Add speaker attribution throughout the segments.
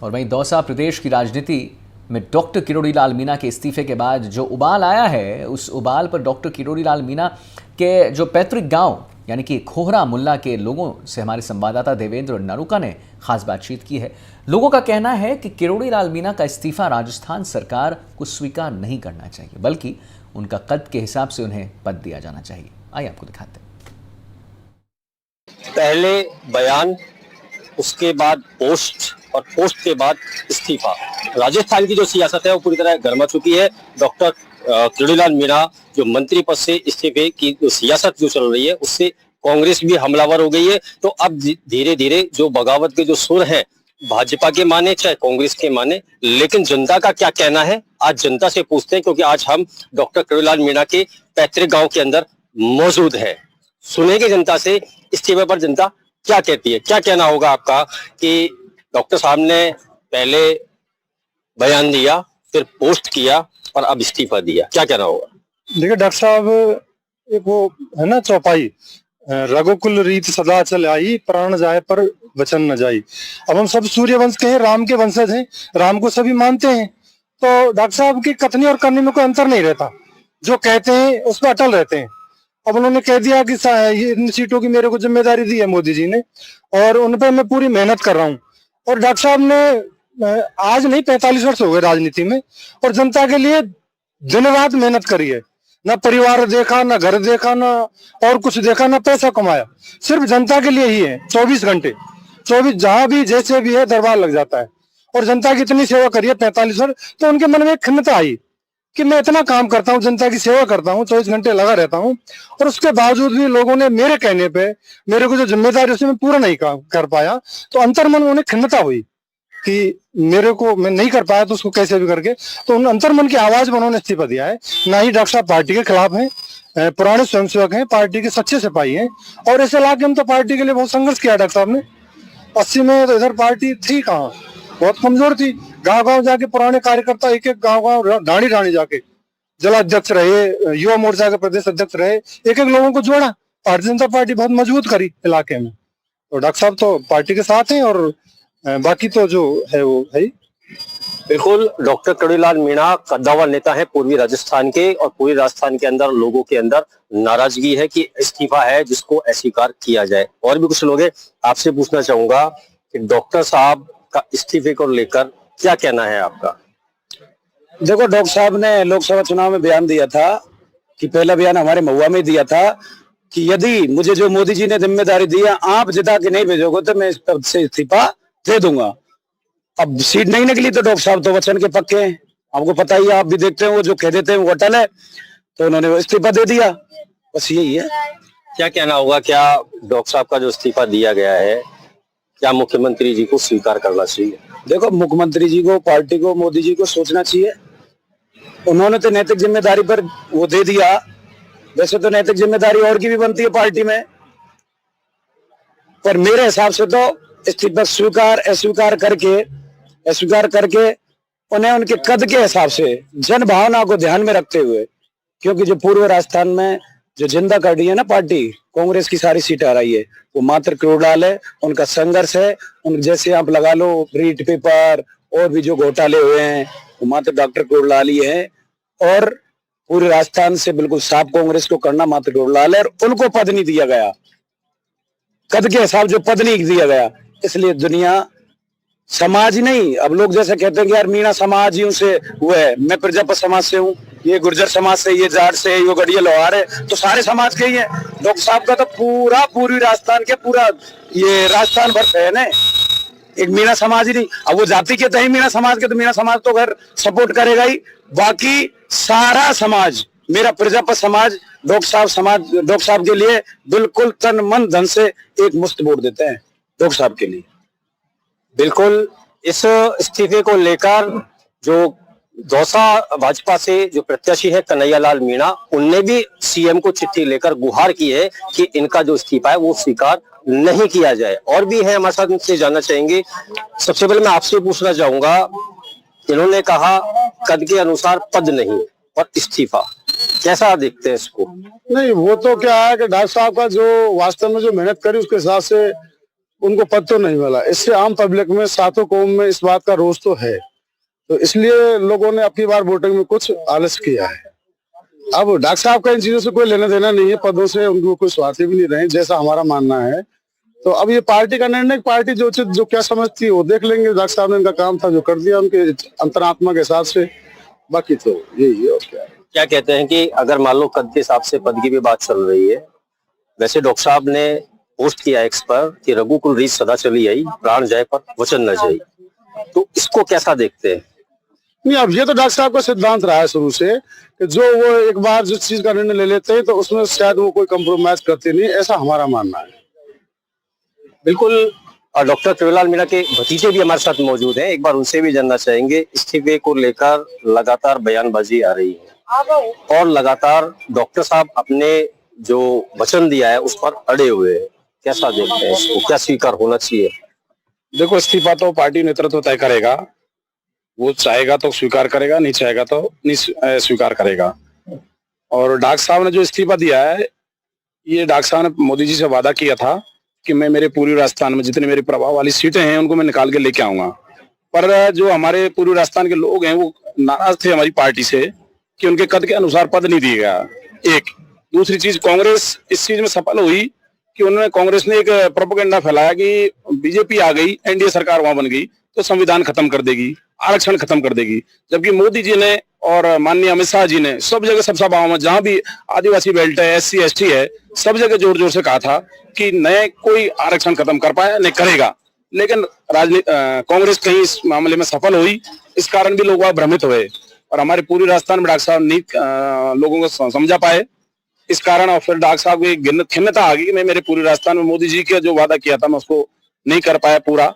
Speaker 1: और वहीं दौसा प्रदेश की राजनीति में डॉक्टर किरोड़ी लाल मीणा के इस्तीफे के बाद जो उबाल आया है, उस उबाल पर डॉक्टर किरोड़ी लाल मीणा के जो पैतृक गांव यानी कि खोहरा मुल्ला के लोगों से हमारे संवाददाता देवेंद्र नरूका ने खास बातचीत की है। लोगों का कहना है कि किरोड़ी लाल मीणा का इस्तीफा राजस्थान सरकार को स्वीकार नहीं करना चाहिए, बल्कि उनका कद के हिसाब से उन्हें पद दिया जाना चाहिए। आइए आपको दिखाते हैं।
Speaker 2: पहले बयान, उसके बाद पोस्ट और पोस्ट के बाद इस्तीफा। राजस्थान की जो सियासत है वो पूरी तरह गर्मा चुकी है। डॉक्टर किरोड़ी लाल मीणा जो मंत्री पद से इस्तीफे की जो सियासत जो चल रही है उससे कांग्रेस भी हमलावर हो गई है। तो अब धीरे धीरे जो बगावत के जो सुर हैं, भाजपा के माने चाहे कांग्रेस के माने, लेकिन जनता का क्या कहना है आज जनता से पूछते हैं, क्योंकि आज हम डॉक्टर किरोड़ी लाल मीणा के पैतृक गांव के अंदर मौजूद है। सुनेंगे जनता से इस्तीफे पर जनता क्या कहती है। क्या कहना होगा आपका कि डॉक्टर साहब ने पहले बयान दिया, फिर पोस्ट किया और अब इस्तीफा दिया, क्या कहना होगा?
Speaker 3: देखिए डॉक्टर साहब, एक वो है ना चौपाई, रघुकुल रीत सदा चल आई, प्राण जाए पर वचन न जाई। अब हम सब सूर्य वंश के हैं, राम के वंशज हैं, राम को सभी मानते हैं। तो डॉक्टर साहब की कथनी और करनी में कोई अंतर नहीं रहता, जो कहते हैं उस पर अटल रहते हैं। अब उन्होंने कह दिया कि इन सीटों की मेरे को जिम्मेदारी दी है मोदी जी ने और उन पर मैं पूरी मेहनत कर रहा हूँ। और डॉक्टर साहब ने आज नहीं 45 वर्ष हो गए राजनीति में और जनता के लिए दिन रात मेहनत करी है। ना परिवार देखा, ना घर देखा, ना और कुछ देखा, ना पैसा कमाया, सिर्फ जनता के लिए ही है। 24 घंटे 24 जहां भी जैसे भी है दरबार लग जाता है और जनता की इतनी सेवा करी है 45 वर्ष। तो उनके मन में एक खिन्नता आई कि मैं इतना काम करता हूँ, जनता की सेवा करता हूँ, 24 घंटे लगा रहता हूँ और उसके बावजूद भी लोगों ने मेरे कहने पे मेरे को जो जिम्मेदारी उसमें पूरा नहीं कर पाया। तो अंतर्मन में उन्हें खिन्नता हुई कि मेरे को मैं नहीं कर पाया तो उसको कैसे भी करके, तो उन अंतर्मन की आवाज में उन्होंने इस्तीफा दिया है। ना ही डॉक्टर साहब पार्टी के खिलाफ हैं, पुराने स्वयंसेवक हैं, पार्टी के सच्चे सिपाही हैं और ऐसे लाके हम तो पार्टी के लिए बहुत संघर्ष किया। डॉक्टर साहब ने 80 में तो इधर पार्टी थी कहाँ, बहुत कमजोर थी। गांव गांव जाके पुराने कार्यकर्ता एक एक गांव ढाणी ढाणी जाके जिला अध्यक्ष रहे, युवा मोर्चा के प्रदेश अध्यक्ष रहे, एक एक लोगों को जोड़ा, भारतीय जनता पार्टी बहुत मजबूत करी इलाके में। तो डॉक्टर साहब तो पार्टी के साथ हैं और बाकी तो जो है वो है।
Speaker 2: बिल्कुल, डॉक्टर किरोड़ी लाल मीणा कद्दावर नेता है पूर्वी राजस्थान के, और पूरी राजस्थान के अंदर लोगों के अंदर नाराजगी है कि इस्तीफा है जिसको अस्वीकार किया जाए। और भी कुछ लोग हैं, आपसे पूछना चाहूंगा कि डॉक्टर साहब का इस्तीफे को लेकर क्या कहना है आपका?
Speaker 4: देखो, डॉक्टर साहब ने लोकसभा चुनाव में बयान दिया था कि पहला बयान हमारे महुआ में दिया था कि यदि मुझे जो मोदी जी ने जिम्मेदारी दी है आप जिता के नहीं भेजोगे तो मैं इस पद से इस्तीफा दे दूंगा। अब सीट नहीं निकली तो डॉक्टर साहब तो वचन के पक्के हैं, आपको पता ही है, आप भी देखते हैं, वो जो कह देते हैं वो अटल है। तो उन्होंने इस्तीफा दे दिया, बस यही है।
Speaker 2: क्या कहना होगा, क्या डॉक्टर साहब का जो इस्तीफा दिया गया है क्या मुख्यमंत्री जी को स्वीकार करना चाहिए?
Speaker 4: देखो, मुख्यमंत्री जी को, पार्टी को, मोदी जी को सोचना चाहिए। उन्होंने तो नैतिक जिम्मेदारी पर वो दे दिया, वैसे तो नैतिक जिम्मेदारी और की भी बनती है पार्टी में, पर मेरे हिसाब से तो इस्तीफा अस्वीकार करके उन्हें उनके कद के हिसाब से, जन भावना को ध्यान में रखते हुए, क्योंकि जो पूर्व राजस्थान में जो जिंदा कर रही है ना पार्टी, कांग्रेस की सारी सीटें आ रही है, वो मात्र किरोड़ी लाल है, उनका संघर्ष है। उन जैसे आप लगा लो रीट पेपर और भी जो घोटाले हुए हैं वो मात्र डॉक्टर किरोड़ी लाल ही है, और पूरे राजस्थान से बिल्कुल साफ कांग्रेस को करना मात्र किरोड़ी लाल है। और उनको पद नहीं दिया गया, कद के हिसाब जो पद नहीं दिया गया, इसलिए दुनिया समाज नहीं, अब लोग जैसे कहते हैं कि यार मीणा समाज ही से वो है, मैं प्रजापत समाज से हूँ, ये गुर्जर समाज से, ये जाट से, ये गढ़िया लोहार है, तो सारे समाज के ही है। डॉक्टर साहब का तो पूरा पूर्वी राजस्थान के पूरा ये राजस्थान भर है ना, एक मीणा समाज ही नहीं। अब वो जाति के तो ही मीणा समाज के, तो मीणा समाज तो घर सपोर्ट करेगा ही, बाकी सारा समाज, मेरा प्रजापत समाज डॉक्टर साहब के लिए बिल्कुल तन मन धन से एक मुश्त वोट देते हैं डॉक्टर साहब के लिए।
Speaker 2: बिल्कुल, इस इस्तीफे को लेकर जो दौसा भाजपा से जो प्रत्याशी है कन्हैया लाल मीणा, उनने भी सीएम को चिट्ठी लेकर गुहार की है कि इनका जो इस्तीफा है वो स्वीकार नहीं किया जाए। और भी है हमारे साथ, उनसे जानना चाहेंगे। सबसे पहले मैं आपसे पूछना चाहूंगा, इन्होंने कहा कद के अनुसार पद नहीं और इस्तीफा, कैसा देखते हैं इसको?
Speaker 3: नहीं, वो तो क्या है कि डॉक्टर साहब का जो वास्तव में जो मेहनत करी उसके हिसाब से
Speaker 5: उनको पद तो नहीं मिला। इससे आम पब्लिक में, सातों कौम में इस बात का रोष तो है। तो इसलिए लोगों ने अपनी बार वोटिंग में कुछ आलस किया है। अब डॉक्टर साहब का इन चीजों से कोई लेना देना नहीं है, पदों से उनको कोई स्वार्थी भी नहीं रहे, जैसा हमारा मानना है। तो अब ये पार्टी का निर्णय, पार्टी जो उचित जो क्या समझती है वो देख लेंगे। डॉक्टर साहब ने इनका काम था जो कर दिया उनके अंतरात्मा के हिसाब से, बाकी तो यही है और क्या है।
Speaker 2: क्या कहते हैं कि अगर मान लो कद के हिसाब से पद की भी बात चल रही है, वैसे डॉक्टर साहब ने पोस्ट किया एक्स पर कि रघुकुल रीत सदा चली आई, प्राण जाए पर वचन न जाई, तो इसको कैसा देखते हैं?
Speaker 5: नहीं, अब ये तो डॉक्टर साहब का सिद्धांत रहा है शुरू से कि जो वो एक बार जिस चीज का निर्णय ले लेते हैं तो उसमें शायद वो कोई कंप्रोमाइज करते नहीं, ऐसा हमारा मानना है।
Speaker 2: बिल्कुल। और डॉक्टर किरोड़ीलाल मीणा के भतीजे भी हमारे साथ मौजूद हैं, एक बार उनसे भी जानना चाहेंगे। इस्तीफे को लेकर लगातार बयानबाजी आ रही है और लगातार डॉक्टर साहब अपने जो वचन दिया है उस पर अड़े हुए हैं, कैसा देखते हैं इसको, क्या स्वीकार होना चाहिए?
Speaker 6: देखो, इस्तीफा तो पार्टी नेतृत्व तय करेगा, वो चाहेगा तो स्वीकार करेगा, नहीं चाहेगा तो नहीं स्वीकार करेगा। और डॉक्टर साहब ने जो इस्तीफा दिया है, ये डॉक्टर साहब ने मोदी जी से वादा किया था कि मैं मेरे पूर्वी राजस्थान में जितनी मेरी प्रभाव वाली सीटें हैं उनको मैं निकाल के लेके आऊंगा। पर जो हमारे पूर्वी राजस्थान के लोग हैं वो नाराज थे हमारी पार्टी से कि उनके कद के अनुसार पद नहीं दिया गया। एक दूसरी चीज, कांग्रेस इस चीज में सफल हुई कि उन्होंने, कांग्रेस ने एक प्रोपेगेंडा फैलाया कि बीजेपी आ गई, एनडीए सरकार वहां बन गई तो संविधान खत्म कर देगी, आरक्षण खत्म कर देगी। जबकि मोदी जी ने और माननीय अमित शाह जी ने सब जगह, सब सभाओं में, जहां भी आदिवासी बेल्ट है, SC ST है, सब जगह जोर जोर से कहा था कि न कोई आरक्षण खत्म कर पाया न करेगा। लेकिन कांग्रेस कहीं इस मामले में सफल हुई, इस कारण भी लोग वहां भ्रमित हुए और हमारे पूरी राजस्थान में डॉक्टर साहब नहीं लोगों को समझा पाए। इस कारण और फिर डॉक्टर साहब की खिन्नता आ गई कि मैं मेरे पूरे राजस्थान में मोदी जी का जो वादा किया था मैं उसको नहीं कर पाया पूरा,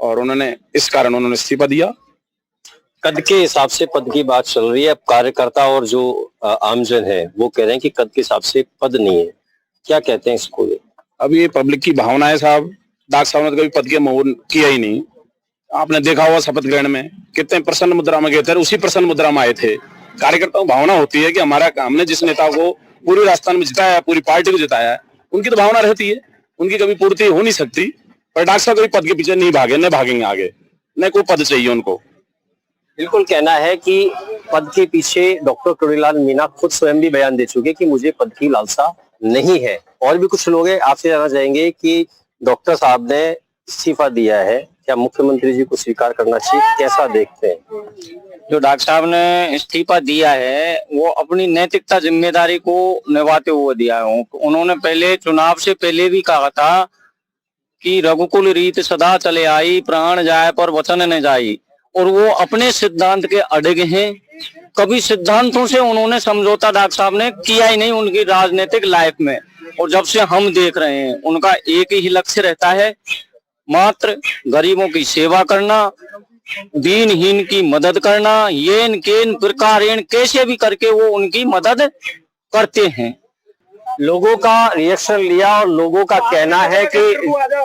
Speaker 6: और उन्होंने इस कारण उन्होंने इस्तीफा दिया।
Speaker 2: कद के हिसाब से पद की बात चल रही है। अब कार्यकर्ता और जो आमजन है वो कह रहे हैं कि कद के हिसाब से पद नहीं है, क्या कहते हैं इसको?
Speaker 6: अब ये पब्लिक की भावना है साहब। डॉक्टर साहब ने तो कभी पद के मोह किया ही नहीं। आपने देखा हुआ शपथ ग्रहण में कितने प्रसन्न मुद्रा में गए थे, उसी प्रसन्न मुद्रा में आए थे। कार्यकर्ताओं को भावना होती है कि हमने जिस नेता को पूरे राजस्थान में जिताया, पूरी पार्टी को जिताया है, उनकी तो भावना रहती है, उनकी कभी पूर्ति हो नहीं सकती। पर डॉक्टर साहब कभी पद के पीछे नहीं भागे, न भागेंगे आगे, न कोई पद चाहिए उनको।
Speaker 2: बिल्कुल कहना है कि पद के पीछे डॉक्टर किरोड़ीलाल मीणा खुद स्वयं भी बयान दे चुके कि मुझे पद की लालसा नहीं है। और भी कुछ लोग हैं, आपसे जानना चाहेंगे कि डॉक्टर साहब ने इस्तीफा दिया है, क्या मुख्यमंत्री जी को स्वीकार करना चाहिए, कैसा देखते हैं?
Speaker 7: जो डॉक्टर साहब ने इस्तीफा दिया है वो अपनी नैतिकता जिम्मेदारी को निभाते हुए दिया है। उन्होंने पहले चुनाव से पहले भी कहा था कि रघुकुल रीत सदा चले आई, प्राण जाए पर वचन न जाई, और वो अपने सिद्धांत के अड़ग हैं। कभी सिद्धांतों से उन्होंने समझौता डॉक्टर साहब ने किया ही नहीं उनकी राजनीतिक लाइफ में। और जब से हम देख रहे हैं उनका एक ही लक्ष्य रहता है, मात्र गरीबों की सेवा करना, दीनहीन की मदद करना, येन केन प्रकारेण कैसे भी करके वो उनकी मदद करते हैं।
Speaker 2: लोगों का रिएक्शन लिया और लोगों का कहना है कि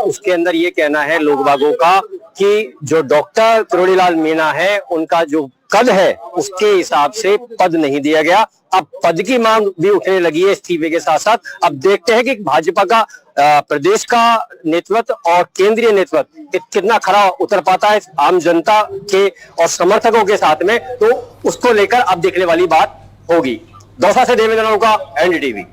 Speaker 2: उसके अंदर ये कहना है लोग बागों का कि जो डॉक्टर किरोड़ीलाल मीणा है उनका जो कद है उसके हिसाब से पद नहीं दिया गया। अब पद की मांग भी उठने लगी है इस्तीफे के साथ साथ। अब देखते हैं कि भाजपा का प्रदेश का नेतृत्व और केंद्रीय नेतृत्व कितना खरा उतर पाता है आम जनता के और समर्थकों के साथ में, तो उसको लेकर अब देखने वाली बात होगी। दौसा से देवेंद्र का NDTV।